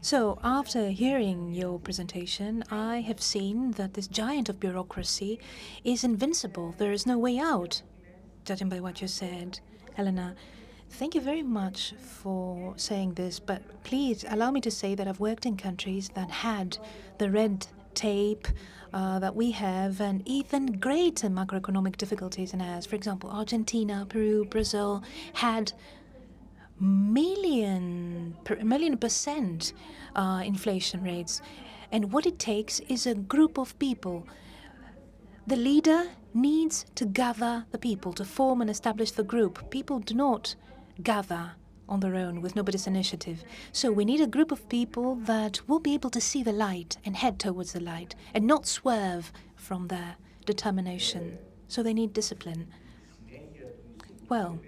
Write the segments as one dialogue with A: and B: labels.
A: So, after hearing your presentation, I have seen that this giant of bureaucracy is invincible. There is no way out, judging by what you said. Helena, thank you very much for saying this, but please allow me to say that I've worked in countries that had the red tape that we have and even greater macroeconomic difficulties than ours. For example, Argentina, Peru, Brazil had million percent inflation rates. And what it takes is a group of people. The leader needs to gather the people to form and establish the group. People do not gather on their own with nobody's initiative. So we need a group of people that will be able to see the light and head towards the light and not swerve from their determination. So they need discipline. Well,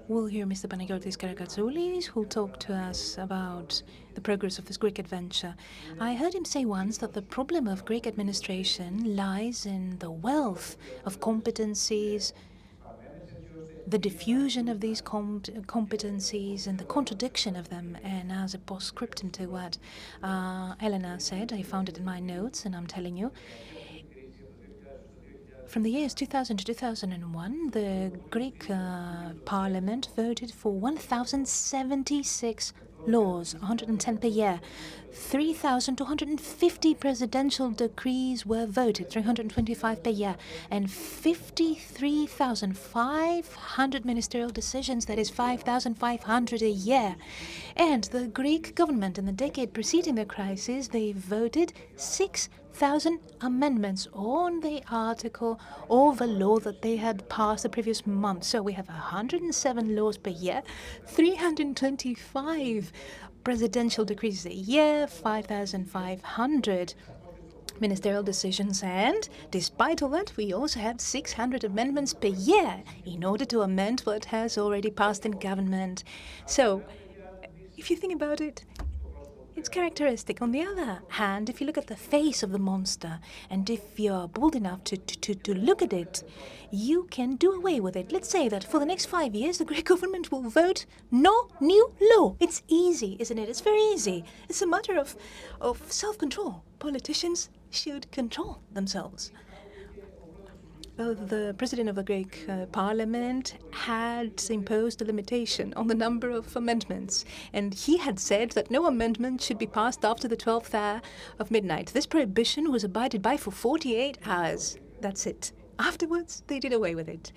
A: we'll hear Mr. Panagiotis Karkatsoulis, who'll talk to us about the progress of this Greek adventure. I heard him say once that the problem of Greek administration lies in the wealth of competencies, the diffusion of these competencies, and the contradiction of them. And as a postscriptum to what Elena said, I found it in my notes, and I'm telling you, from the years 2000 to 2001, the Greek parliament voted for 1,076 laws, 110 per year. 3,250 presidential decrees were voted, 325 per year, and 53,500 ministerial decisions, that is 5,500 a year. And the Greek government, in the decade preceding the crisis, they voted 6,000 amendments on the article or the law that they had passed the previous month. So we have 107 laws per year, 325 presidential decrees a year, 5,500 ministerial decisions, and despite all that, we also have 600 amendments per year in order to amend what has already passed in government. So, if you think about it, it's characteristic. On the other hand, if you look at the face of the monster, and if you're bold enough to look at it, you can do away with it. Let's say that for the next 5 years, the Greek government will vote no new law. It's easy, isn't it? It's very easy. It's a matter of self-control. Politicians should control themselves. The president of the Greek parliament had imposed a limitation on the number of amendments, and he had said that no amendment should be passed after the 12th hour of midnight. This prohibition was abided by for 48 hours. That's it. Afterwards, they did away with it.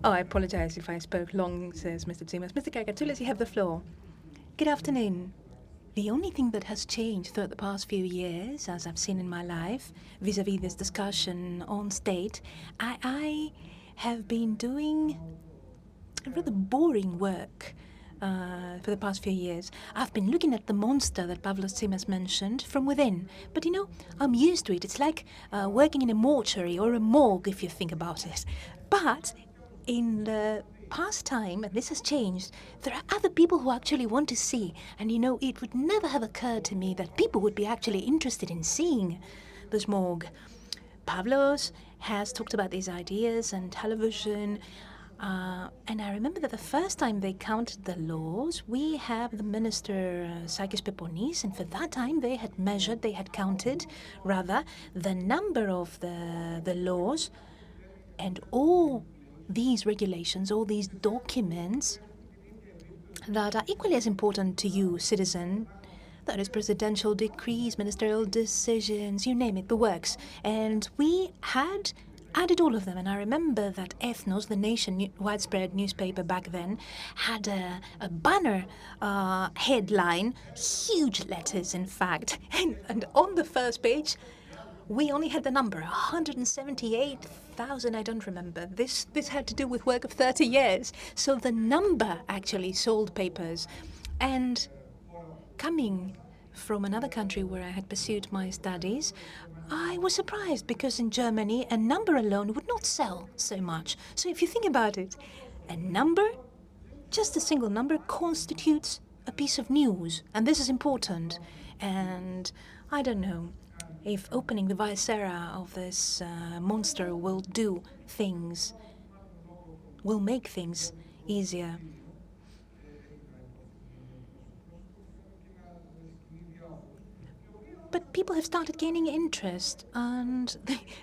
A: Oh, I apologize if I spoke long, says Mr. Tsimas. Mr. Karkatsoulis, you have the floor. Good afternoon. The only thing that has changed throughout the past few years, as I've seen in my life, vis-à-vis this discussion on state, I have been doing rather boring work for the past few years. I've been looking at the monster that Pavlos Tsimas mentioned from within. But you know, I'm used to it. It's like working in a mortuary or a morgue, if you think about it. But in the past time, and this has changed, there are other people who actually want to see. And you know, it would never have occurred to me that people would be actually interested in seeing this morgue. Pavlos has talked about these ideas and television. And I remember that the first time they counted the laws, we have the minister Sakis Peponis, and for that time they had counted, the number of the laws, and all these regulations, all these documents that are equally as important to you, citizen. That is presidential decrees, ministerial decisions, you name it, the works. And we had added all of them. And I remember that Ethnos, the nation widespread newspaper back then, had a banner headline, huge letters in fact. And on the first page, we only had the number, 178,000, I don't remember. This had to do with work of 30 years. So the number actually sold papers. And coming from another country where I had pursued my studies, I was surprised because in Germany, a number alone would not sell so much. So if you think about it, a number, just a single number, constitutes a piece of news. And this is important. And I don't know if opening the viscera of this monster will make things easier. But people have started gaining interest, and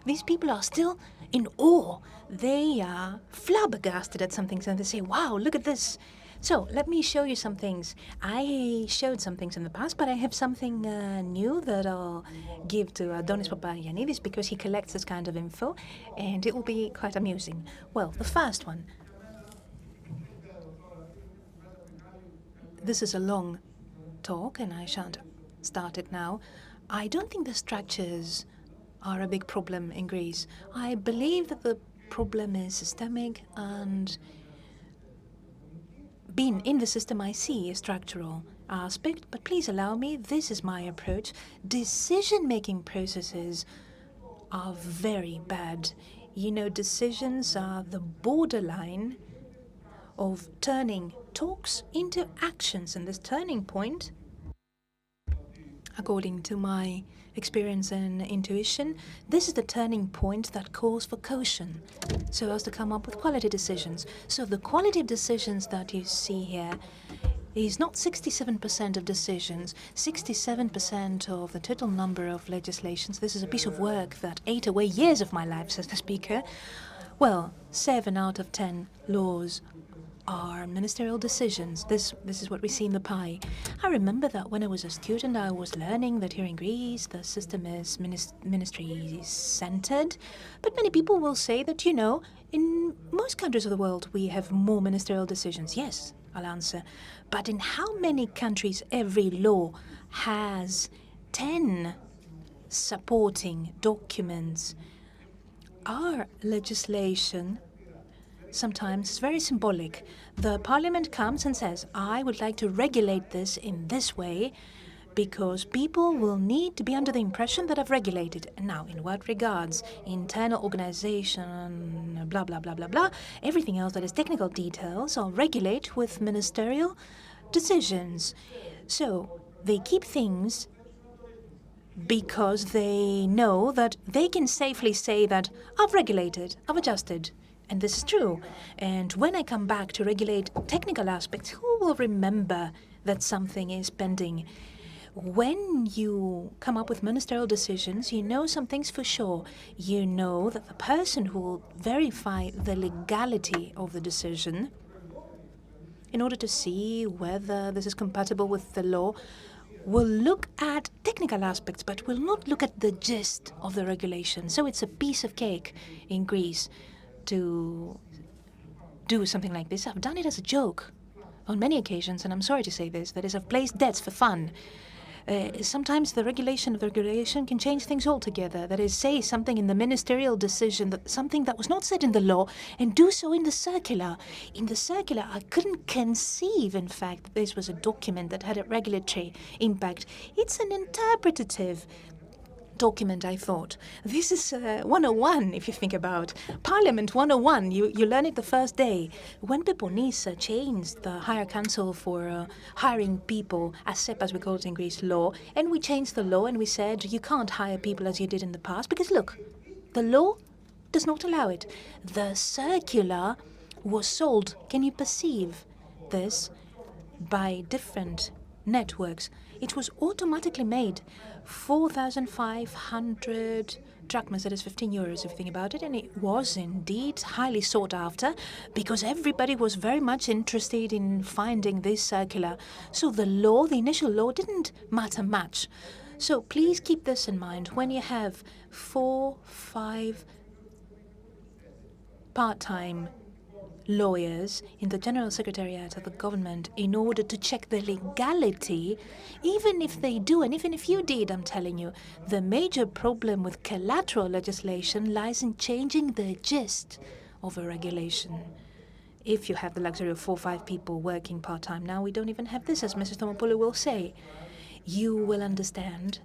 A: these people are still in awe. They are flabbergasted at some things, and they say, wow, look at this. So let me show you some things. I showed some things in the past, but I have something new that I'll give to Adonis Papagiannidis because he collects this kind of info, and it will be quite amusing. Well, the first one. This is a long talk, and I shan't start it now. I don't think the structures are a big problem in Greece. I believe that the problem is systemic, and being in the system, I see a structural aspect, but please allow me, this is my approach. Decision-making processes are very bad. You know, decisions are the borderline of turning talks into actions, and this turning point, according to my experience and intuition, this is the turning point that calls for caution, so as to come up with quality decisions. So the quality of decisions that you see here is not 67% of decisions, 67% of the total number of legislations. This is a piece of work that ate away years of my life, says the speaker. Well, 7 out of 10 laws are ministerial decisions. This is what we see in the pie. I remember that when I was a student, I was learning that here in Greece, the system is ministry-centered. But many people will say that, you know, in most countries of the world, we have more ministerial decisions. Yes, I'll answer. But in how many countries every law has 10 supporting documents? Our legislation sometimes is very symbolic. The parliament comes and says, I would like to regulate this in this way because people will need to be under the impression that I've regulated. Now, in what regards? Internal organization, blah, blah, blah, blah, blah. Everything else that is technical details, I'll regulate with ministerial decisions. So they keep things because they know that they can safely say that I've regulated, I've adjusted. And this is true. And when I come back to regulate technical aspects, who will remember that something is pending? When you come up with ministerial decisions, you know some things for sure. You know that the person who will verify the legality of the decision in order to see whether this is compatible with the law will look at technical aspects, but will not look at the gist of the regulation. So it's a piece of cake in Greece to do something like this. I've done it as a joke on many occasions, and I'm sorry to say this, that is, I've placed debts for fun. Sometimes the regulation of the regulation can change things altogether. That is, say something in the ministerial decision, that something that was not said in the law, and do so in the circular. In the circular, I couldn't conceive, in fact, that this was a document that had a regulatory impact. It's an interpretative document, I thought. This is 101, if you think about. Parliament 101, you learn it the first day. When Peponis changed the Higher Council for hiring people, ASEP as we call it in Greece, law, and we changed the law and we said you can't hire people as you did in the past, because look, the law does not allow it. The circular was sold, can you perceive this, by different networks. It was automatically made. 4,500 drachmas, that is 15 euros if you think about it, and it was indeed highly sought after because everybody was very much interested in finding this circular. So the law, the initial law, didn't matter much. So please keep this in mind when you have 4, 5 part-time lawyers in the General Secretariat of the government in order to check the legality, even if they do, and even if you did, I'm telling you, the major problem with collateral legislation lies in changing the gist of a regulation. If you have the luxury of 4 or 5 people working part-time, now we don't even have this, as Mrs. Tomopoulou will say, you will understand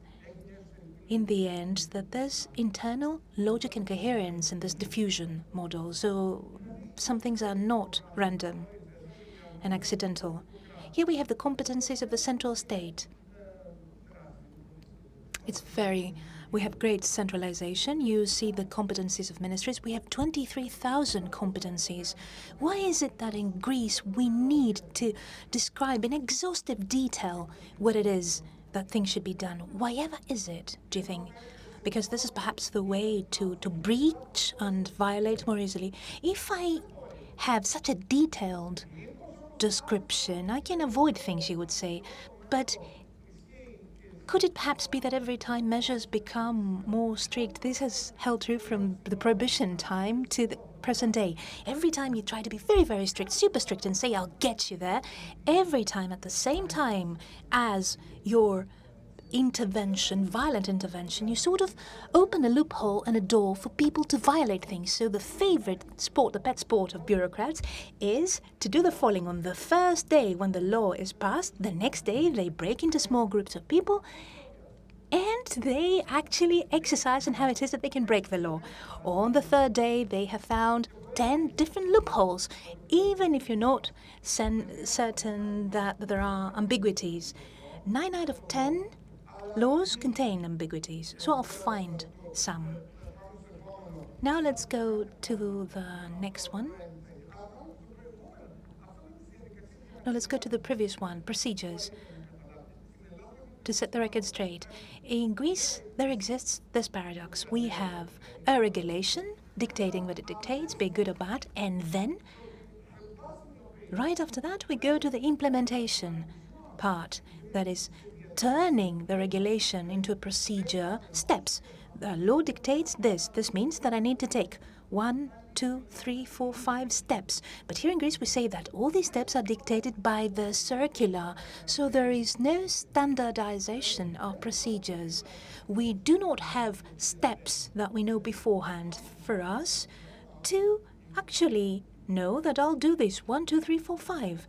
A: in the end that there's internal logic and coherence in this diffusion model. So some things are not random and accidental. Here we have the competencies of the central state. We have great centralization. You see the competencies of ministries. We have 23,000 competencies. Why is it that in Greece we need to describe in exhaustive detail what it is that things should be done. Why ever is it, do you think? Because this is perhaps the way to breach and violate more easily. If I have such a detailed description, I can avoid things, you would say. But could it perhaps be that every time measures become more strict? This has held true from the Prohibition time to the present day. Every time you try to be very, very strict, super strict, and say, I'll get you there, every time at the same time as your intervention, violent intervention, you sort of open a loophole and a door for people to violate things. So the favorite sport, the pet sport of bureaucrats, is to do the following. On the first day when the law is passed, the next day they break into small groups of people and they actually exercise on how it is that they can break the law. On the third day, they have found 10 different loopholes, even if you're not certain that there are ambiguities. 9 out of 10 laws contain ambiguities, so I'll find some. Now let's go to the next one. No, let's go to the previous one, procedures. To set the record straight, in Greece there exists this paradox. We have a regulation dictating what it dictates, be good or bad, and then right after that we go to the implementation part, that is turning the regulation into a procedure, steps. The law dictates this. This means that I need to take 1, 2, 3, 4, 5 steps. But here in Greece we say that all these steps are dictated by the circular, so there is no standardization of procedures. We do not have steps that we know beforehand for us to actually know that I'll do this 1, 2, 3, 4, 5.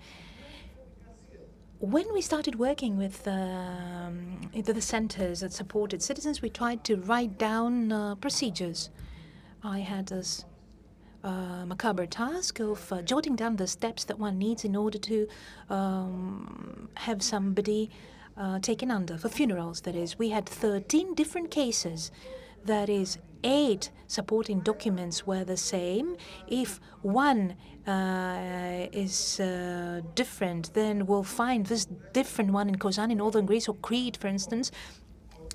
A: When we started working with the centers that supported citizens, we tried to write down procedures. I had this macabre task of jotting down the steps that one needs in order to have somebody taken under, for funerals, that is. We had 13 different cases. That is, 8 supporting documents were the same. If one is different, then we'll find this different one in Kozan in northern Greece, or Crete, for instance.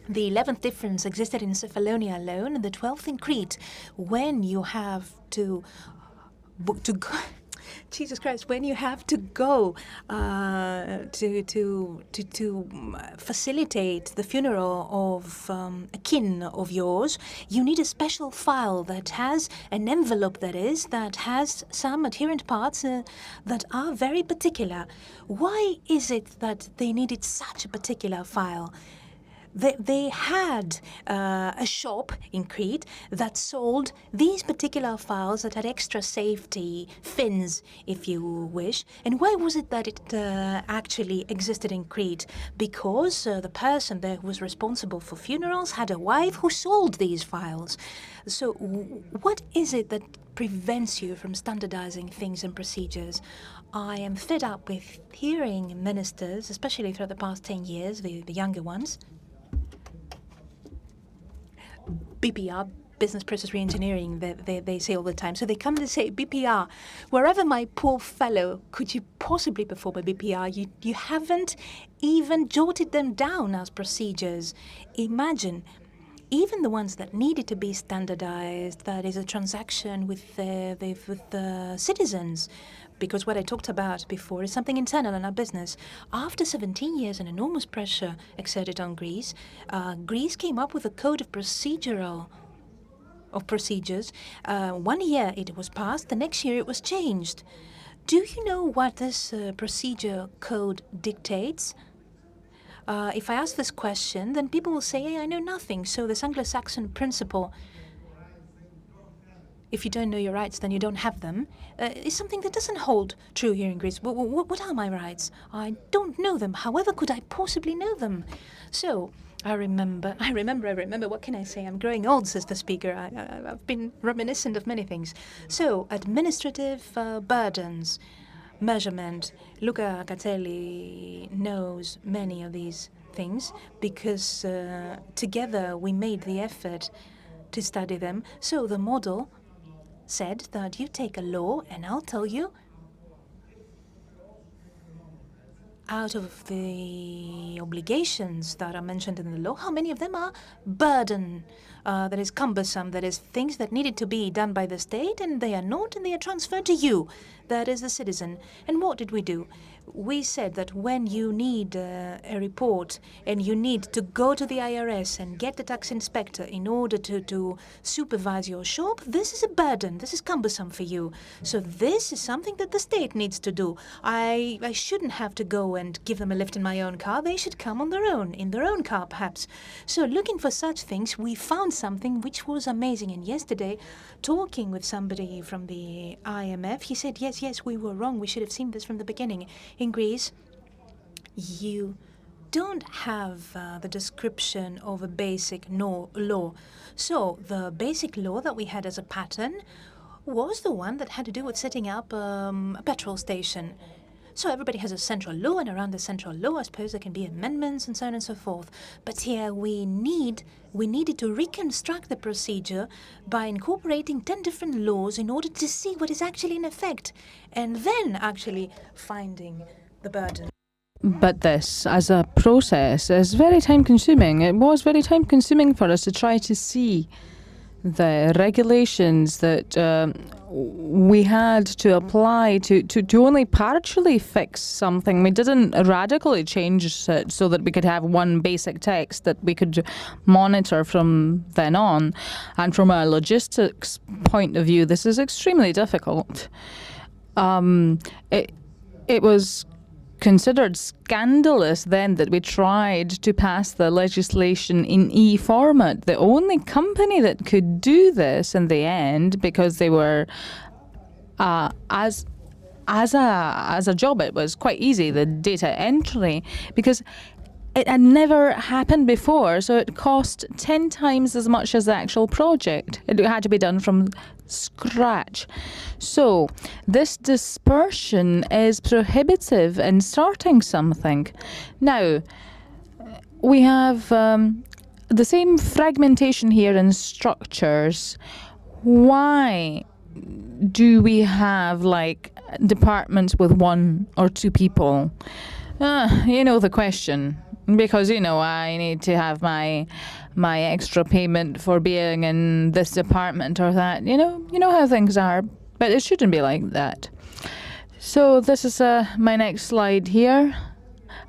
A: The 11th difference existed in Cephalonia alone, and the 12th in Crete. When you have to go, Jesus Christ, when you have to go to facilitate the funeral of a kin of yours, you need a special file that has an envelope, that has some adherent parts that are very particular. Why is it that they needed such a particular file? They had a shop in Crete that sold these particular files that had extra safety fins, if you wish. And why was it that it actually existed in Crete? Because the person there who was responsible for funerals had a wife who sold these files. So what is it that prevents you from standardizing things and procedures? I am fed up with hearing ministers, especially throughout the past 10 years, the younger ones, BPR, business process reengineering, they say all the time. So they come to say, BPR, wherever my poor fellow could you possibly perform a BPR, you haven't even jotted them down as procedures. Imagine, even the ones that needed to be standardized, that is a transaction with the citizens, because what I talked about before is something internal in our business. After 17 years and enormous pressure exerted on Greece, Greece came up with a code of procedures. 1 year it was passed, the next year it was changed. Do you know what this procedure code dictates? If I ask this question, then people will say, hey, I know nothing. So this Anglo-Saxon principle, if you don't know your rights, then you don't have them, is something that doesn't hold true here in Greece. What are my rights? I don't know them. However could I possibly know them? So I remember, what can I say? I'm growing old, says the speaker. I've been reminiscent of many things. So administrative burdens, measurement. Luca Catelli knows many of these things because together we made the effort to study them. So the model said that you take a law and I'll tell you out of the obligations that are mentioned in the law, how many of them are burden, that is cumbersome, that is things that needed to be done by the state and they are not, and they are transferred to you, that is the citizen. And what did we do? We said that when you need a report and you need to go to the IRS and get the tax inspector in order to supervise your shop, this is a burden, this is cumbersome for you. So this is something that the state needs to do. I shouldn't have to go and give them a lift in my own car. They should come on their own, in their own car perhaps. So looking for such things, we found something which was amazing. And yesterday, talking with somebody from the IMF, he said, yes, we were wrong. We should have seen this from the beginning. In Greece, you don't have the description of a basic law. So the basic law that we had as a pattern was the one that had to do with setting up a petrol station. So everybody has a central law, and around the central law, I suppose there can be amendments and so on and so forth. But here we needed to reconstruct the procedure by incorporating 10 different laws in order to see what is actually in effect, and then actually finding the burden.
B: But this, as a process, is very time-consuming. It was very time-consuming for us to try to see the regulations that we had to apply to only partially fix something. We didn't radically change it so that we could have one basic text that we could monitor from then on. And from a logistics point of view, this is extremely difficult. It was considered scandalous then that we tried to pass the legislation in e-format. The only company that could do this in the end, because they were as a job, it was quite easy, the data entry, because it had never happened before, so it cost 10 times as much as the actual project. It had to be done from scratch. So this dispersion is prohibitive in starting something. Now, we have the same fragmentation here in structures. Why do we have like departments with 1 or 2 people? You know the question. Because, I need to have my extra payment for being in this department or that. You know how things are. But it shouldn't be like that. So this is my next slide here.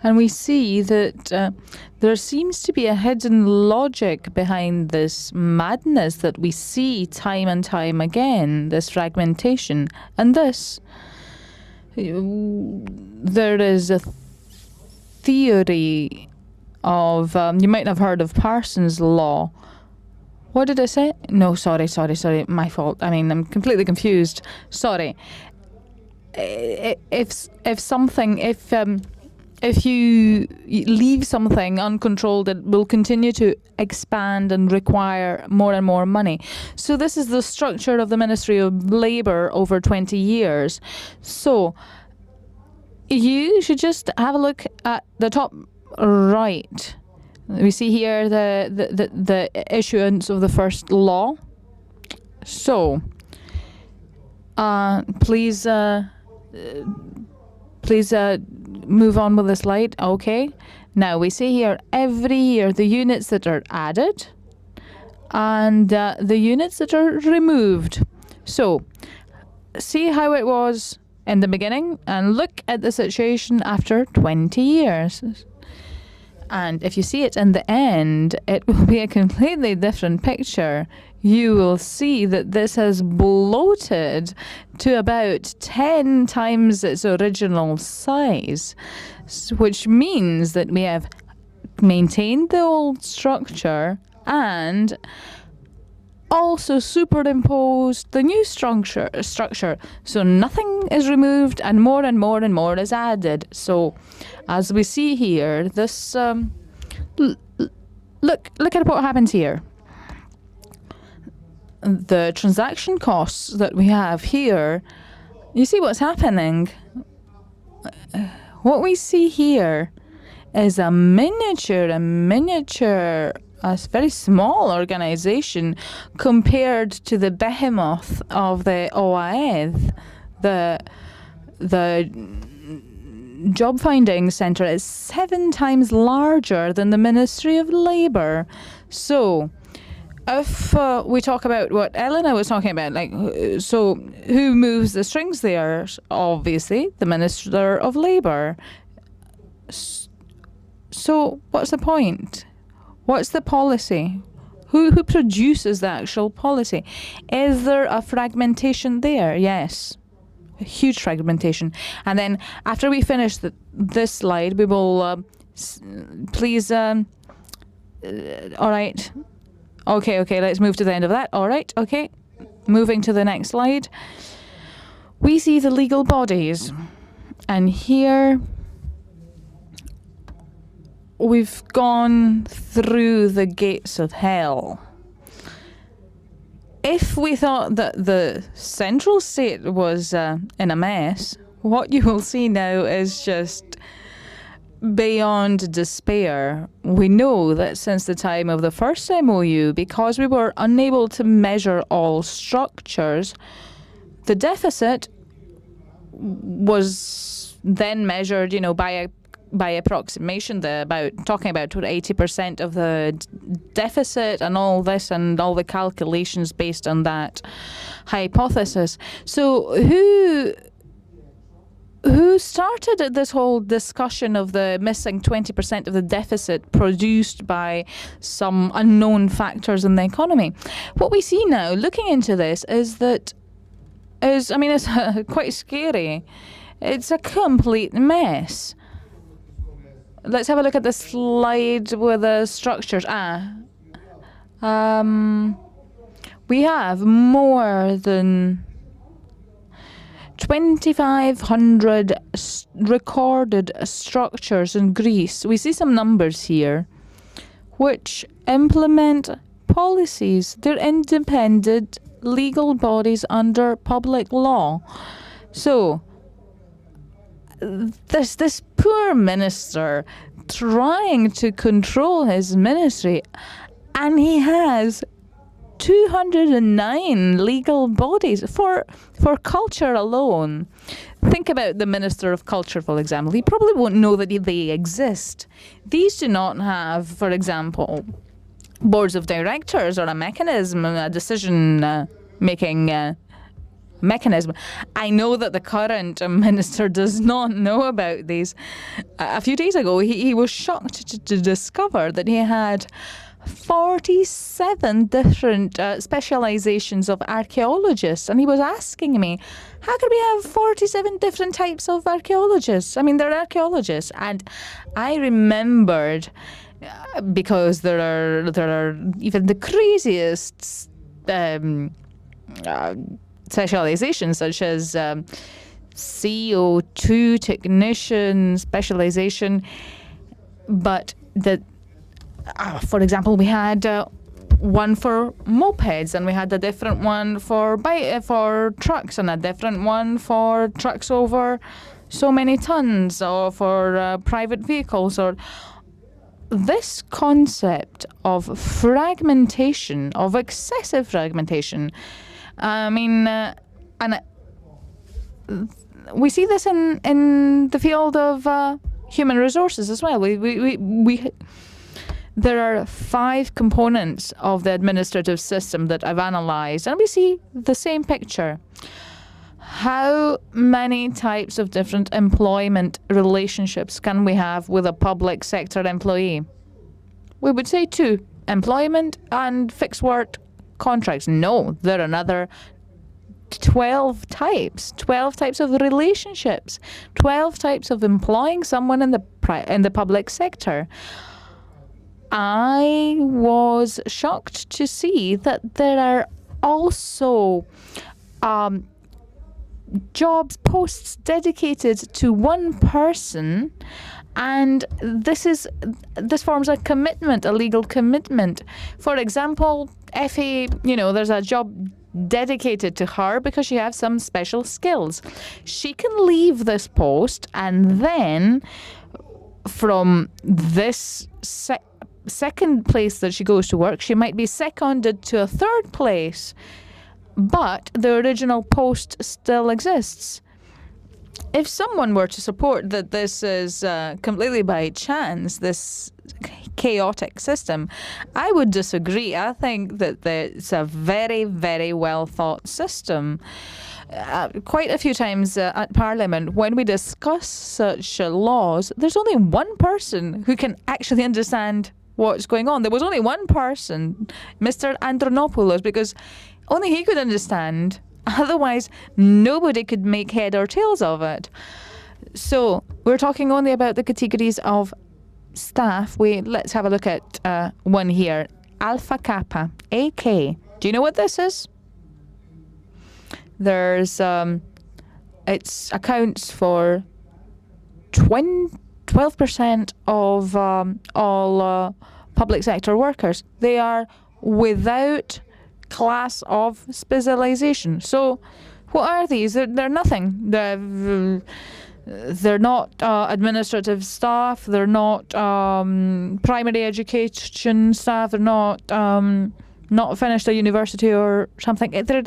B: And we see that there seems to be a hidden logic behind this madness that we see time and time again, this fragmentation. And this, there is a theory of, you might have heard of Parsons Law. What did I say? No, sorry, my fault. I mean, I'm completely confused. Sorry. If you leave something uncontrolled, it will continue to expand and require more and more money. So this is the structure of the Ministry of Labour over 20 years. So you should just have a look at the top right. We see here the issuance of the first law. So please move on with the slide. Okay. Now we see here every year the units that are added and the units that are removed. So see how it was in the beginning and look at the situation after 20 years. And if you see it in the end, it will be a completely different picture. You will see that this has bloated to about 10 times its original size, which means that we have maintained the old structure and also superimposed the new structure. So nothing is removed and more is added. So as we see here, this look at what happens here. The transaction costs that we have here, you see what's happening? What we see here is a very small organization compared to the behemoth of the OAED, the job finding centre is 7 times larger than the Ministry of Labour. So if we talk about what Elena was talking about, like, so who moves the strings there? Obviously, the Minister of Labour. So what's the point? What's the policy? Who produces the actual policy? Is there a fragmentation there? Yes. A huge fragmentation. And then after we finish this slide, we will please... all right. Okay, let's move to the end of that. All right, okay. Moving to the next slide. We see the legal bodies. And here we've gone through the gates of hell. If we thought that the central state was in a mess, what you will see now is just beyond despair. We know that since the time of the first MOU, because we were unable to measure all structures, the deficit was then measured, by approximation, talking about 80% of the deficit and all this and all the calculations based on that hypothesis. So who started this whole discussion of the missing 20% of the deficit produced by some unknown factors in the economy? What we see now, looking into this, it's quite scary. It's a complete mess. Let's have a look at the slide with the structures. We have more than 2,500 recorded structures in Greece. We see some numbers here which implement policies. They're independent legal bodies under public law. So this poor minister trying to control his ministry, and he has 209 legal bodies for culture alone. Think about the Minister of Culture, for example. He probably won't know that they exist. These do not have, for example, boards of directors or a mechanism, a decision-making mechanism. I know that the current minister does not know about these. A few days ago, he was shocked to discover that he had 47 different specializations of archaeologists, and he was asking me, how could we have 47 different types of archaeologists? I mean, they're archaeologists. And I remembered, because there are even the craziest specializations, such as CO2 technician specialization, but for example, we had one for mopeds, and we had a different one for trucks, and a different one for trucks over so many tons, or for private vehicles. Or this concept of fragmentation, of excessive fragmentation. And we see this in the field of human resources as well. There are 5 components of the administrative system that I've analysed, and we see the same picture. How many types of different employment relationships can we have with a public sector employee? We would say 2, employment and fixed work contracts. No, there are another 12 types of relationships, 12 types of employing someone in the public sector. I was shocked to see that there are also jobs posts dedicated to one person, and this forms a commitment, a legal commitment. For example, Effie, there's a job dedicated to her because she has some special skills. She can leave this post, and then from this second place that she goes to work, she might be seconded to a third place, but the original post still exists. if someone were to support that this is completely by chance, this chaotic system, I would disagree. I think that it's a very, very well thought system. Quite a few times at Parliament, when we discuss such laws, there's only one person who can actually understand what's going on. There was only one person, Mr. Andronopoulos, because only he could understand. Otherwise, nobody could make head or tails of it. So we're talking only about the categories of staff. Let's have a look at one here. Alpha Kappa, AK. Do you know what this is? There's it accounts for 12% of all public sector workers. They are without class of specialization. So what are these? They're nothing. They're not administrative staff. They're not primary education staff. They're not finished a university or something. They're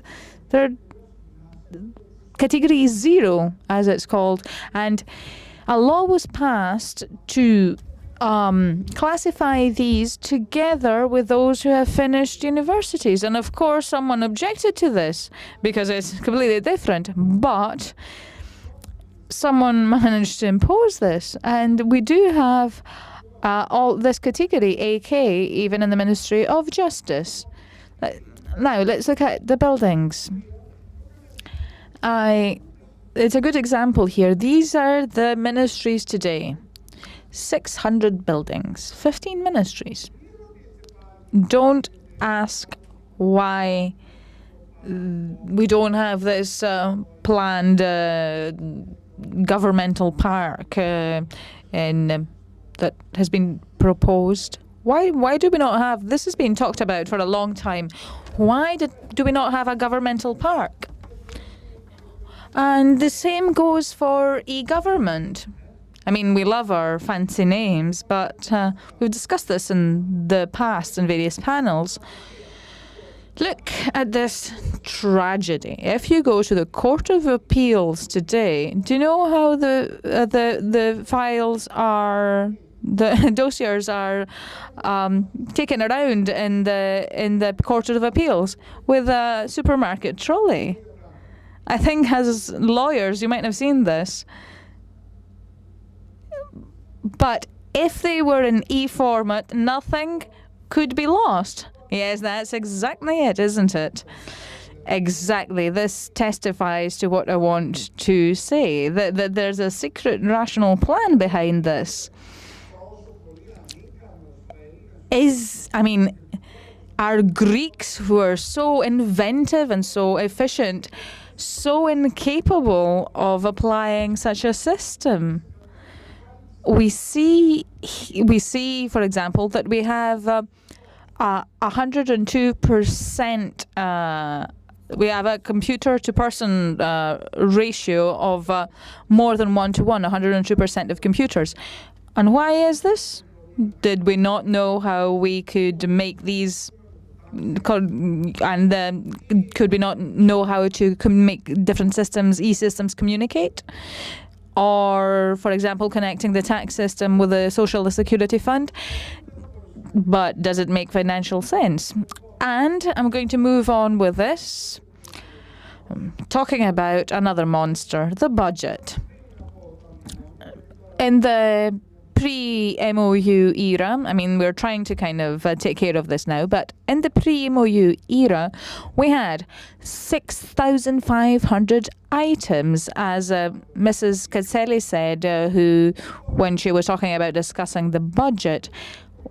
B: category 0, as it's called. And a law was passed to classify these together with those who have finished universities. And of course, someone objected to this because it's completely different. But someone managed to impose this. And we do have all this category, AK, even in the Ministry of Justice. Now, let's look at the buildings. It's a good example here. These are the ministries today. 600 buildings, 15 ministries. Don't ask why we don't have this planned governmental park that has been proposed. Why do we not have, this has been talked about for a long time. Why do we not have a governmental park? And the same goes for e-government. I mean, we love our fancy names, but we've discussed this in the past in various panels. Look at this tragedy. If you go to the Court of Appeals today, do you know how the files are, the dossiers are taken around in the Court of Appeals with a supermarket trolley? I think as lawyers, you might have seen this. But if they were in e-format, nothing could be lost. Yes, that's exactly it, isn't it? Exactly. This testifies to what I want to say, that there's a secret rational plan behind this. Are Greeks, who are so inventive and so efficient, so incapable of applying such a system? We see, for example, that we have 102%. We have a computer-to-person ratio of more than 1-to-1, 102% of computers. And why is this? Did we not know how we could make these? Could we not know how to make different systems, e-systems, communicate? Or, for example, connecting the tax system with the Social Security Fund. But does it make financial sense? And I'm going to move on with this, talking about another monster, the budget. In the pre-MOU era, we're trying to kind of take care of this now, but in the pre-MOU era, we had 6,500 items, as Mrs. Karkatsoulis said, who, when she was talking about discussing the budget.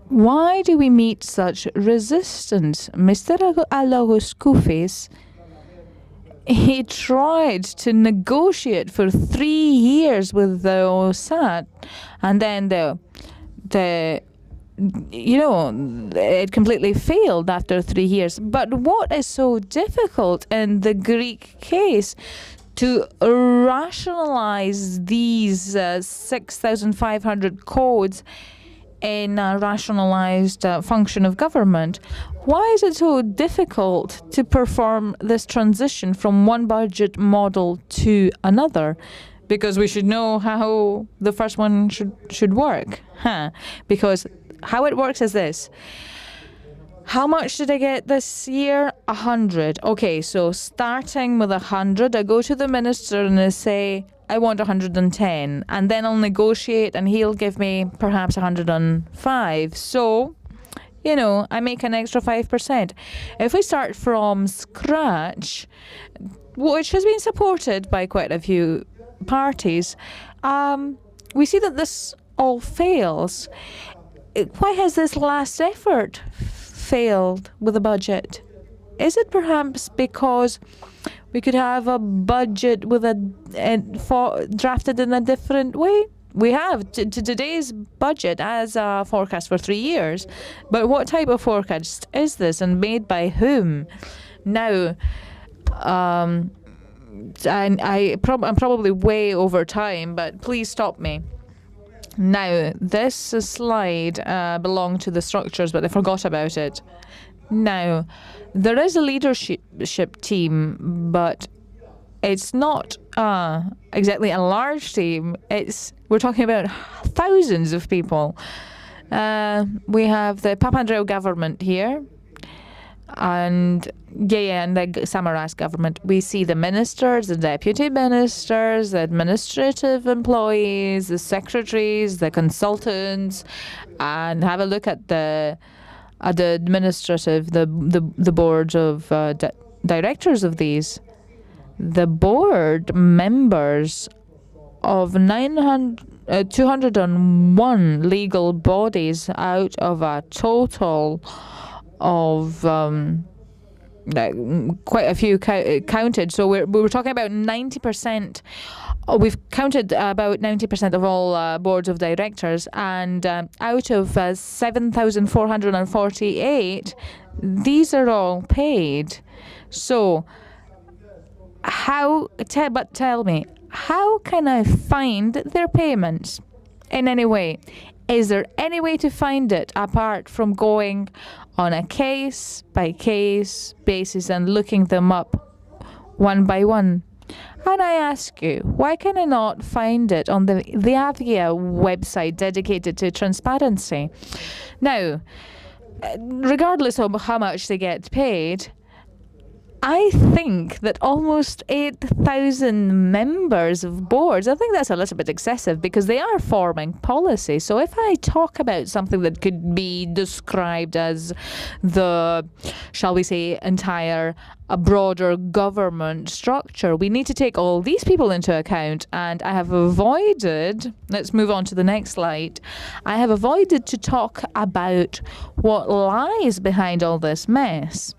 B: Why do we meet such resistance? Mr. Alagoskoufis, he tried to negotiate for 3 years with the OSAT, and then it completely failed after 3 years. But what is so difficult in the Greek case to rationalize these 6,500 codes in a rationalized function of government? Why is it so difficult to perform this transition from one budget model to another? because we should know how the first one should work. Because how it works is this. How much did I get this year? 100. Okay, so starting with 100, I go to the minister and I say, I want 110. And then I'll negotiate and he'll give me perhaps 105. So, you know, I make an extra 5%. If we start from scratch, which has been supported by quite a few parties, we see that this all fails. Why has this last effort failed with a budget? Is it perhaps because we could have a budget with drafted in a different way? We have today's budget as a forecast for 3 years, but what type of forecast is this and made by whom? Now, and I'm probably way over time, but please stop me. Now, this slide belonged to the structures, but I forgot about it. Now, there is a leadership team, but it's not exactly a large team. We're talking about thousands of people. We have the Papandreou government here, and and the Samaras government. We see the ministers, the deputy ministers, the administrative employees, the secretaries, the consultants, and have a look at the administrative, the board of directors of these. The board members of 201 legal bodies out of a total of quite a few counted. So we were talking about 90%. We've counted about 90% of all boards of directors, and out of 7,448, these are all paid. So tell me, how can I find their payments in any way? Is there any way to find it apart from going on a case-by-case basis and looking them up one by one? And I ask you, why can I not find it on the Avia website dedicated to transparency? Now, regardless of how much they get paid, I think that almost 8,000 members of boards, I think that's a little bit excessive because they are forming policy. So if I talk about something that could be described as the, shall we say, entire a broader government structure, we need to take all these people into account. And I have avoided, let's move on to the next slide, I have avoided to talk about what lies behind all this mess.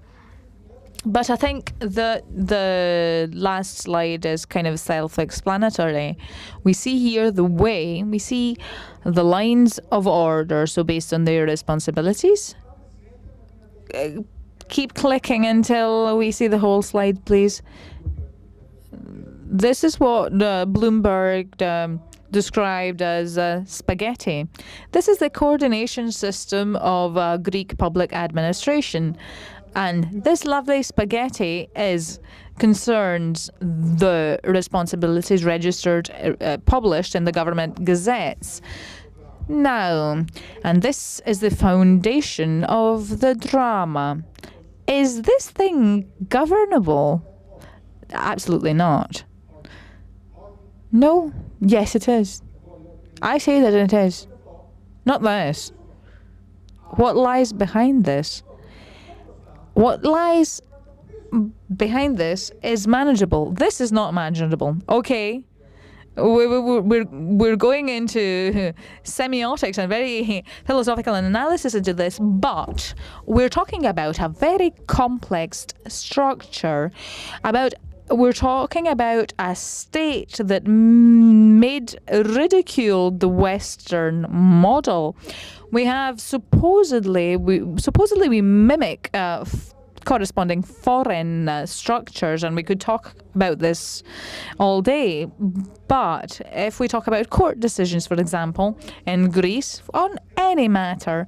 B: But I think the last slide is kind of self-explanatory. We see here we see the lines of order, so based on their responsibilities. Keep clicking until we see the whole slide, please. This is what Bloomberg described as spaghetti. This is the coordination system of Greek public administration. And this lovely spaghetti concerns the responsibilities registered, published in the government gazettes. Now, and this is the foundation of the drama. Is this thing governable? Absolutely not. No? Yes, it is. I say that it is. Not this. What lies behind this? What lies behind this is manageable. This is not manageable. Okay, we're going into semiotics and very philosophical analysis into this, but we're talking about a very complex structure. We're talking about a state that ridiculed the Western model. We have supposedly we mimic corresponding foreign structures, and we could talk about this all day. But if we talk about court decisions, for example, in Greece, on any matter,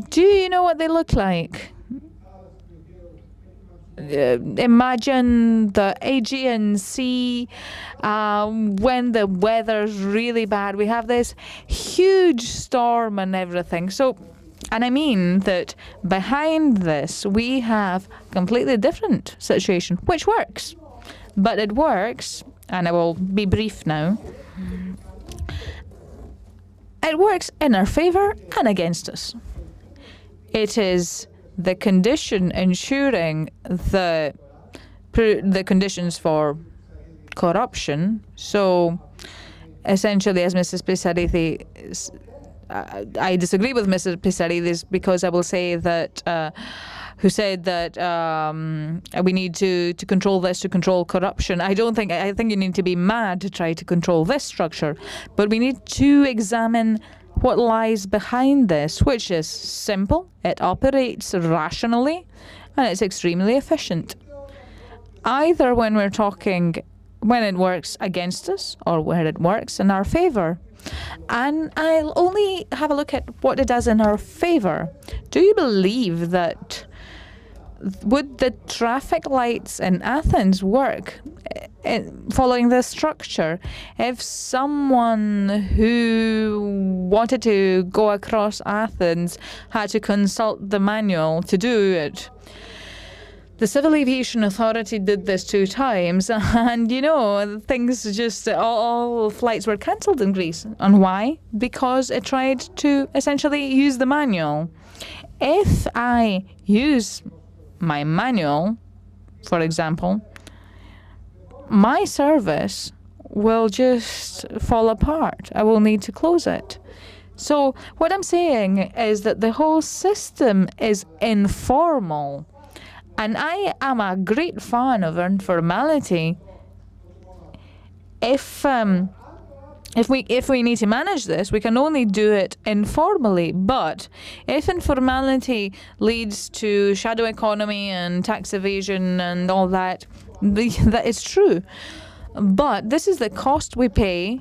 B: do you know what they look like? imagine the Aegean Sea when the weather's really bad. We have this huge storm and everything. So, and I mean that behind this we have completely different situation, which works. But it works, and I will be brief now. It works in our favour and against us. It is the condition ensuring the conditions for corruption. So essentially, as Mrs. Pisarithi, I disagree with Mrs. Pisarithi because I will say that who said that we need to control this to control corruption. I think you need to be mad to try to control this structure, but we need to examine what lies behind this, which is simple. It operates rationally, and it's extremely efficient. Either when it works against us, or when it works in our favour. And I'll only have a look at what it does in our favour. Do you believe that would the traffic lights in Athens work following this structure? If someone who wanted to go across Athens had to consult the manual to do it, the Civil Aviation Authority did this 2 times, and things just, all flights were cancelled in Greece. And why? Because it tried to essentially use the manual. If I use my manual, for example, my service will just fall apart. I will need to close it. So what I'm saying is that the whole system is informal. And I am a great fan of informality. If we need to manage this, we can only do it informally. But if informality leads to shadow economy and tax evasion and all that, that is true. But this is the cost we pay,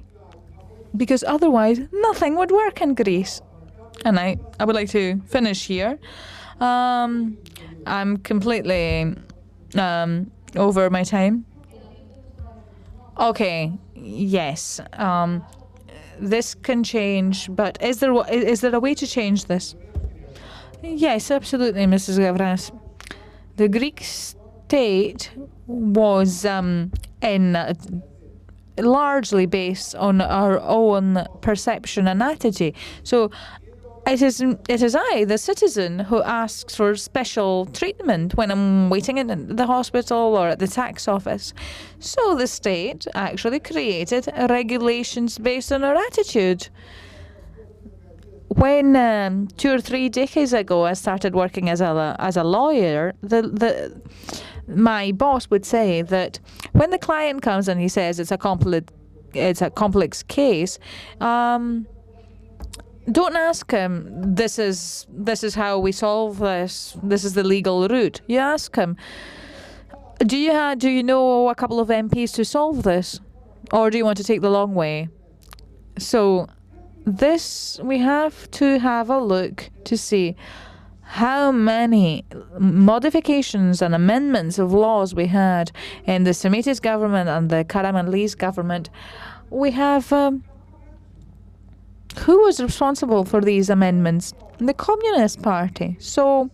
B: because otherwise nothing would work in Greece. And I would like to finish here. I'm completely over my time. Okay, yes. This can change, but is there a way to change this? Yes, absolutely, Mrs. Gavras. The Greek state was largely based on our own perception and attitude. So it is I, the citizen, who asks for special treatment when I'm waiting in the hospital or at the tax office. So the state actually created regulations based on our attitude. When 2 or 3 decades ago I started working as a lawyer, my boss would say that when the client comes and he says it's a complex case, don't ask him, this is how we solve this, this is the legal route. You ask him, do you know a couple of MPs to solve this? Or do you want to take the long way? So this, we have to have a look to see how many modifications and amendments of laws we had in the Semiotic government and the Karamanlis government. We have... who was responsible for these amendments? The Communist Party. So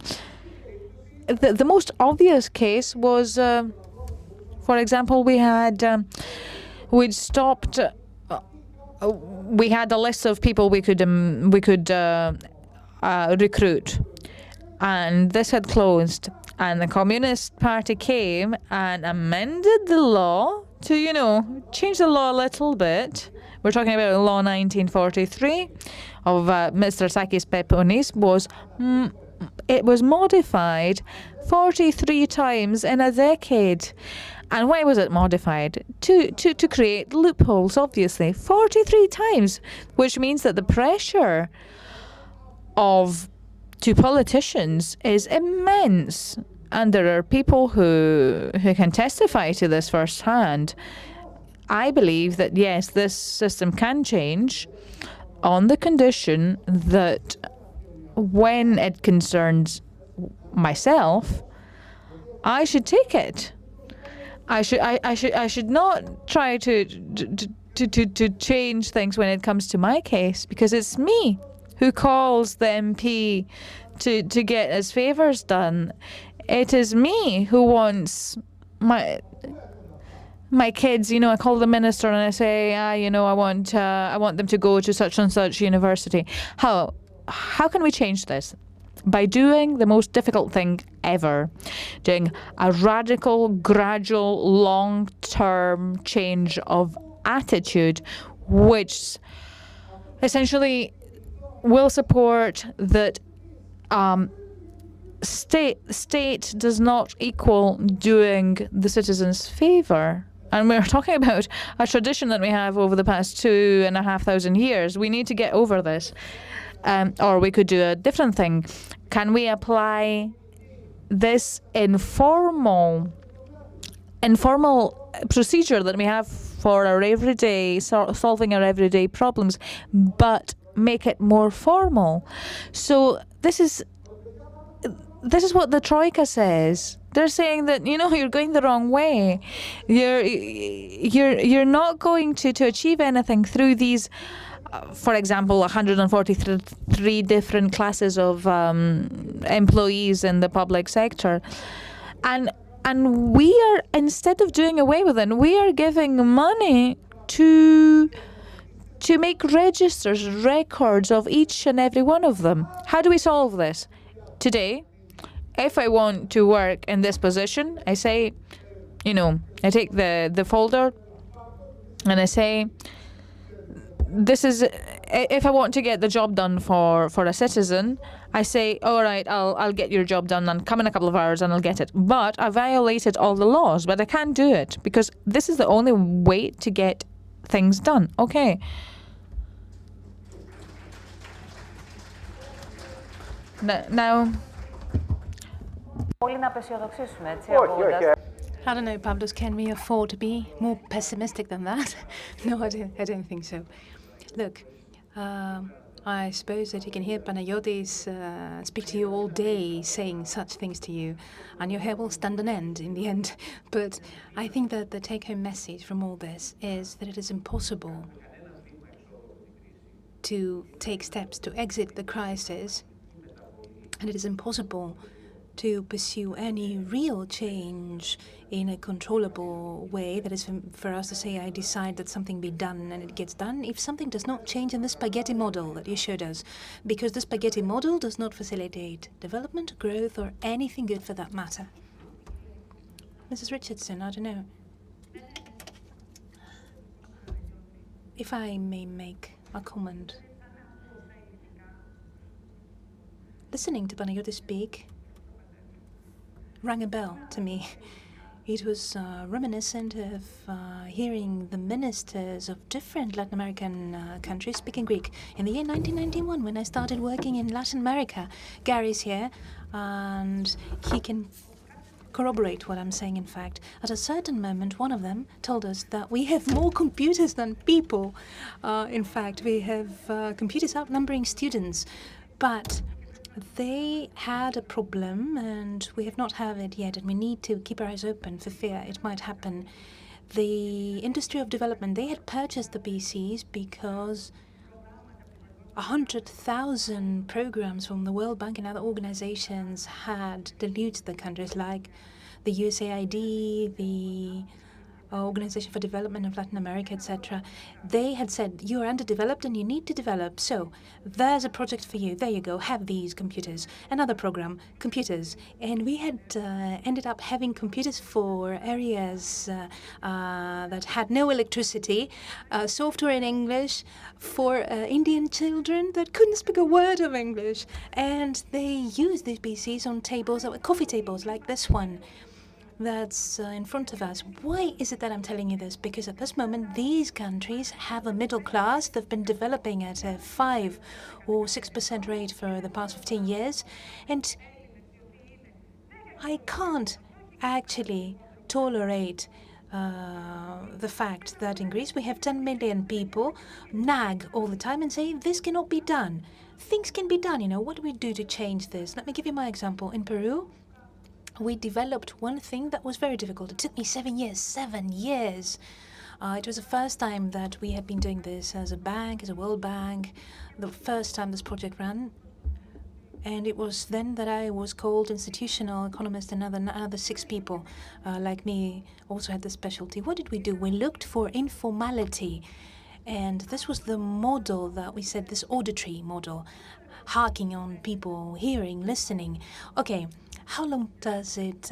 B: the most obvious case was, for example, we had a list of people we could recruit, and this had closed, and the Communist Party came and amended the law to, change the law a little bit. We're talking about Law 1943 of Mr. Sakis Peponis. It was modified 43 times in a decade. And why was it modified? To create loopholes, obviously. 43 times, which means that the pressure to politicians is immense. And there are people who can testify to this firsthand. I believe that, yes, this system can change on the condition that when it concerns myself, I should take it. I should not try to change things when it comes to my case, because it's me who calls the MP to get his favours done. It is me who wants my kids. You know, I call the minister and I say, I want them to go to such and such university. How can we change this? By doing the most difficult thing ever, doing a radical, gradual, long-term change of attitude, which essentially will support that state does not equal doing the citizens' favour. And we're talking about a tradition that we have over the past 2,500 years. We need to get over this. Or we could do a different thing. Can we apply this informal procedure that we have for our everyday, solving our everyday problems, but make it more formal? So this is what the Troika says. They're saying that, you're going the wrong way. You're not going to achieve anything through these, for example, 143 different classes of employees in the public sector. And we are, instead of doing away with it, we are giving money to make records of each and every one of them. How do we solve this? Today, if I want to work in this position, I say, I take the folder and I say, this is, if I want to get the job done for a citizen, I say, all right, I'll get your job done and come in a couple of hours and I'll get it. But I violated all the laws, but I can't do it because this is the only way to get things done. Okay. Now.
A: I don't know, Pavlos, can we afford to be more pessimistic than that? No, I don't think so. Look, I suppose that you can hear Panagiotis speak to you all day saying such things to you, and your hair will stand on end in the end. But I think that the take-home message from all this is that it is impossible to take steps to exit the crisis, and it is impossible to pursue any real change in a controllable way. That is for us to say, I decide that something be done and it gets done, if something does not change in the spaghetti model that you showed us. Because the spaghetti model does not facilitate development, growth, or anything good for that matter. Mrs. Richardson, I don't know. If I may make a comment. Listening to Panagiotis speak rang a bell to me. It was reminiscent of hearing the ministers of different Latin American countries speaking Greek. In the year 1991, when I started working in Latin America, Gary's here, and he can corroborate what I'm saying, in fact. At a certain moment, one of them told us that we have more computers than people. In fact, we have computers outnumbering students. But they had a problem, and we have not had it yet, and we need to keep our eyes open for fear it might happen. The Industry of Development, they had purchased the PCs because 100,000 programs from the World Bank and other organizations had deluged the countries, like the USAID, the Organization for Development of Latin America, etc. They had said, you are underdeveloped and you need to develop, so there's a project for you. There you go, have these computers. Another program, computers. And we had ended up having computers for areas that had no electricity, software in English for Indian children that couldn't speak a word of English. And they used these PCs on tables that were coffee tables like this one that's in front of us. Why is it that I'm telling you this? Because at this moment, these countries have a middle class. They've been developing at a 5 or 6% rate for the past 15 years. And I can't actually tolerate the fact that in Greece we have 10 million people nag all the time and say, this cannot be done. Things can be done, What do we do to change this? Let me give you my example. In Peru, we developed one thing that was very difficult. It took me 7 years. 7 years! It was the first time that we had been doing this as a bank, as a World Bank, the first time this project ran. And it was then that I was called institutional economist, and another 6 people like me also had this specialty. What did we do? We looked for informality. And this was the model that we said, this auditory model, harking on people, hearing, listening. Okay, how long does it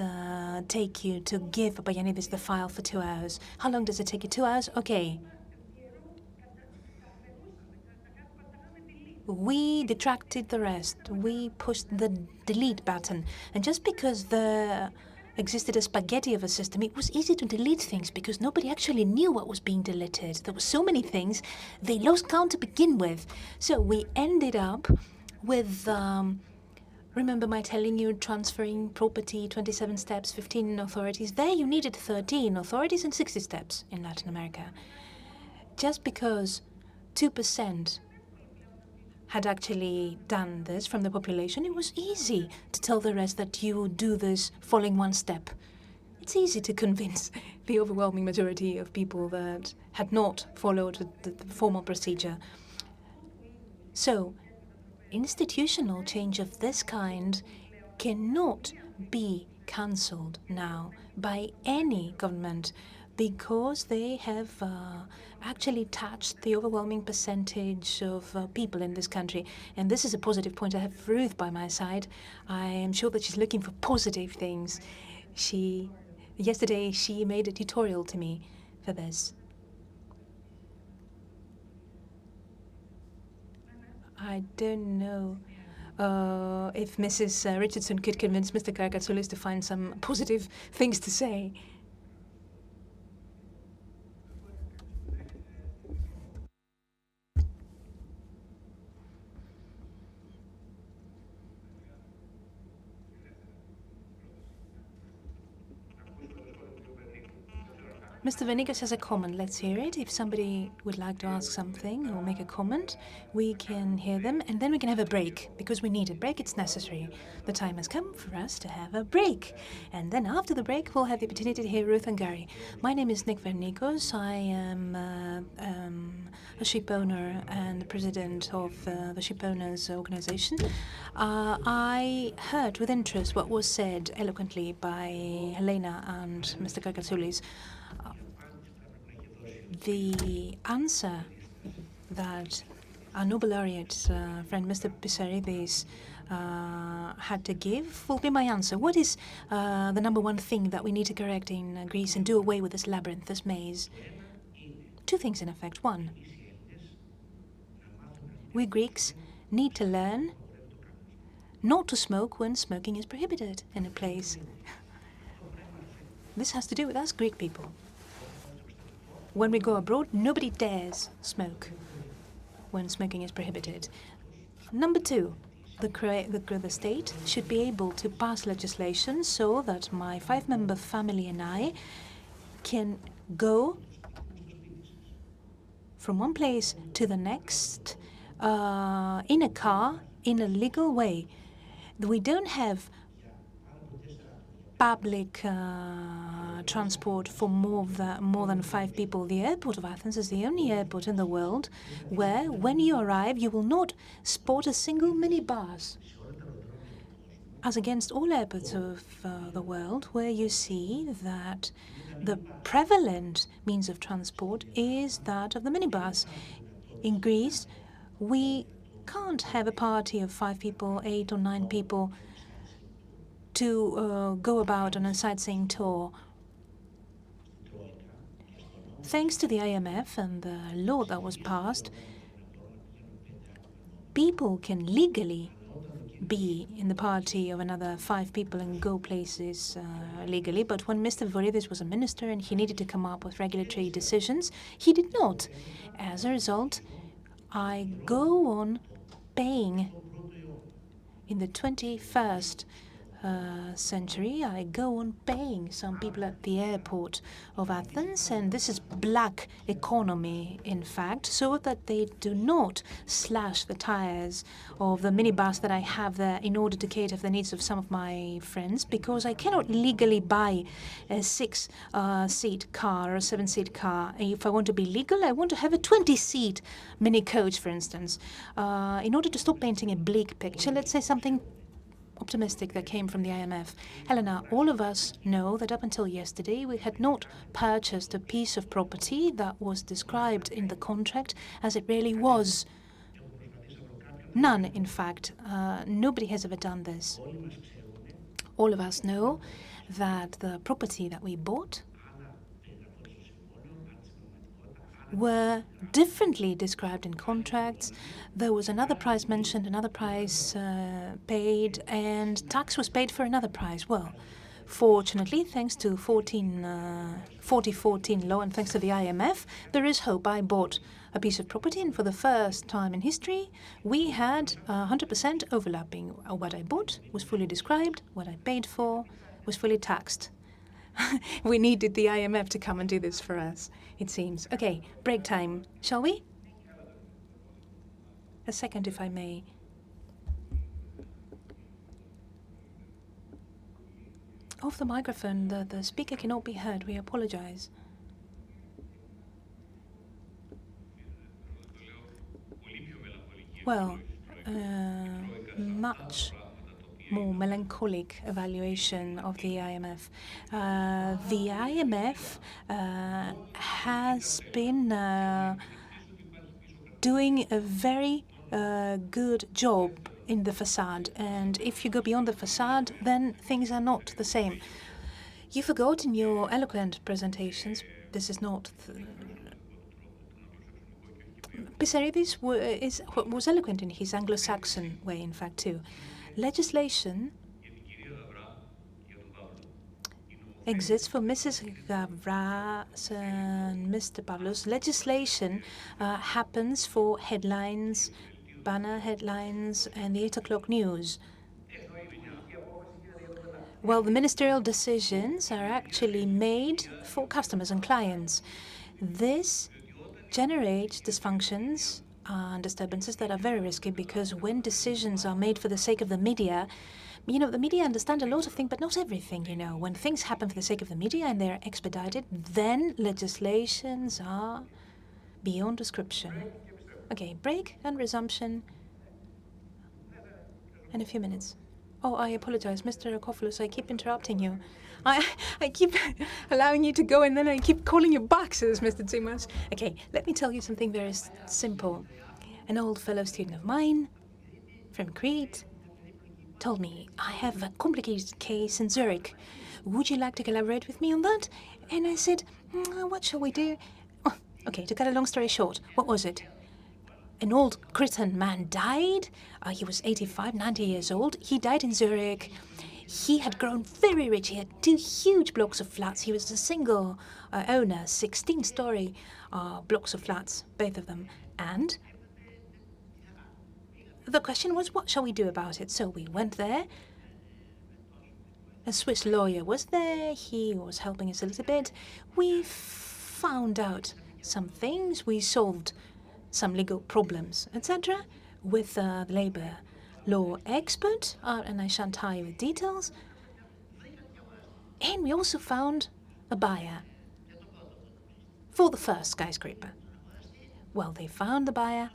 A: take you to give Papayannidis the file for 2 hours? How long does it take you? 2 hours? Okay. We detracted the rest. We pushed the delete button. And just because there existed a spaghetti of a system, it was easy to delete things because nobody actually knew what was being deleted. There were so many things, they lost count to begin with. So we ended up with, remember my telling you, transferring property, 27 steps, 15 authorities. There you needed 13 authorities and 60 steps in Latin America. Just because 2% had actually done this from the population, it was easy to tell the rest that you do this following one step. It's easy to convince the overwhelming majority of people that had not followed the formal procedure. So, institutional change of this kind cannot be cancelled now by any government, because they have actually touched the overwhelming percentage of people in this country. And this is a positive point. I have Ruth by my side. I am sure that she's looking for positive things. Yesterday, she made a tutorial to me for this. I don't know if Mrs. Richardson could convince Mr. Karkatsoulis to find some positive things to say. Mr. Venegas has a comment. Let's hear it. If somebody would like to ask something or make a comment, we can hear them, and then we can have a break, because we need a break. It's necessary. The time has come for us to have a break. And then after the break, we'll have the opportunity to hear Ruth and Gary. My name is Nick Venegas. I am a ship owner and the president of the ship owners organization. I heard with interest what was said eloquently by Helena and Mr. Karkatsoulis. The answer that our Nobel laureate friend Mr. Parsons had to give will be my answer. What is the number one thing that we need to correct in Greece and do away with this labyrinth, this maze? 2 things in effect. 1, we Greeks need to learn not to smoke when smoking is prohibited in a place. This has to do with us Greek people. When we go abroad, nobody dares smoke when smoking is prohibited. Number 2, the state should be able to pass legislation so that my 5-member family and I can go from one place to the next in a car in a legal way. We don't have public transport for more than 5 people. The airport of Athens is the only airport in the world where, when you arrive, you will not spot a single minibus. As against all airports of the world, where you see that the prevalent means of transport is that of the minibus. In Greece, we can't have a party of 5 people, 8 or 9 people to go about on a sightseeing tour. Thanks to the IMF and the law that was passed, people can legally be in the party of another 5 people and go places legally. But when Mr. Voridis was a minister and he needed to come up with regulatory decisions, he did not. As a result, I go on paying in the 21st century, I go on paying some people at the airport of Athens, and this is black economy, in fact, so that they do not slash the tires of the minibus that I have there in order to cater for the needs of some of my friends, because I cannot legally buy a 6-seat car or a 7-seat car. If I want to be legal, I want to have a 20-seat mini coach, for instance. In order to stop painting a bleak picture, let's say something optimistic that came from the IMF. Helena, all of us know that up until yesterday we had not purchased a piece of property that was described in the contract as it really was. None, in fact. Nobody has ever done this. All of us know that the property that we bought were differently described in contracts. There was another price mentioned, another price paid, and tax was paid for another price. Well, fortunately, thanks to 4014 law and thanks to the IMF, there is hope. I bought a piece of property, and for the first time in history, we had 100% overlapping. What I bought was fully described, what I paid for was fully taxed. We needed the IMF to come and do this for us, it seems. Okay, break time, shall we? A second, if I may. Off the microphone, the speaker cannot be heard. We apologize. Well, much more melancholic evaluation of the IMF. The IMF has been doing a very good job in the facade, and if you go beyond the facade, then things are not the same. You forgot in your eloquent presentations, this is not Pissarides was eloquent in his Anglo-Saxon way, in fact, too. Legislation exists for Mrs. Gavras and Mr. Pavlos. Legislation happens for headlines, banner headlines, and the 8 o'clock news. Well, the ministerial decisions are actually made for customers and clients. This generates dysfunctions and disturbances that are very risky, because when decisions are made for the sake of the media, you know, the media understand a lot of things, but not everything, you know. When things happen for the sake of the media and they're expedited, then legislations are beyond description. Okay, break and resumption in a few minutes. Oh, I apologize, Mr. Akopoulos, I keep interrupting you. I keep allowing you to go, and then I keep calling you back, says Mr. Tsimas. Okay, let me tell you something very simple. An old fellow student of mine from Crete told me, I have a complicated case in Zurich. Would you like to collaborate with me on that? And I said, what shall we do? Oh, okay, to cut a long story short, what was it? An old Cretan man died. He was 85, 90 years old. He died in Zurich. He had grown very rich. He had 2 huge blocks of flats. He was a single owner, 16-story blocks of flats, both of them. And the question was, what shall we do about it? So we went there. A Swiss lawyer was there. He was helping us a little bit. We found out some things. We solved some legal problems, etc., with the labor law expert, and I shan't tire you with details. And we also found a buyer for the first skyscraper. Well, they found the buyer,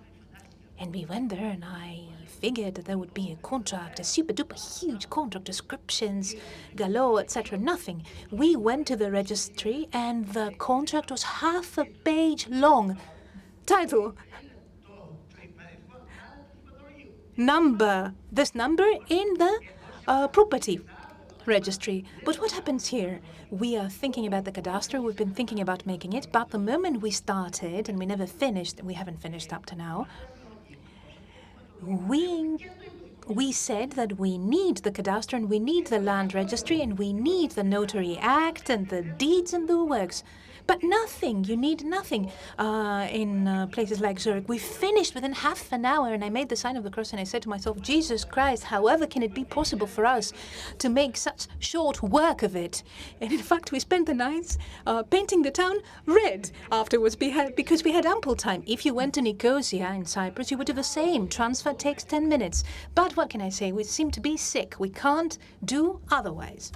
A: and we went there, and I figured that there would be a contract, a super-duper huge contract, descriptions, galore, etc. Nothing. We went to the registry, and the contract was half a page long. Title. Number. This number in the property registry. But what happens here? We are thinking about the cadastre. We've been thinking about making it. But the moment we started, and we never finished, we haven't finished up to now, we said that we need the cadastre, and we need the land registry, and we need the notary act, and the deeds, and the works. But nothing, you need nothing. In places like Zurich, we finished within half an hour, and I made the sign of the cross, and I said to myself, Jesus Christ, however can it be possible for us to make such short work of it? And in fact, we spent the nights painting the town red afterwards because we had ample time. If you went to Nicosia in Cyprus, you would do the same. Transfer takes 10 minutes. But what can I say? We seem to be sick. We can't do otherwise.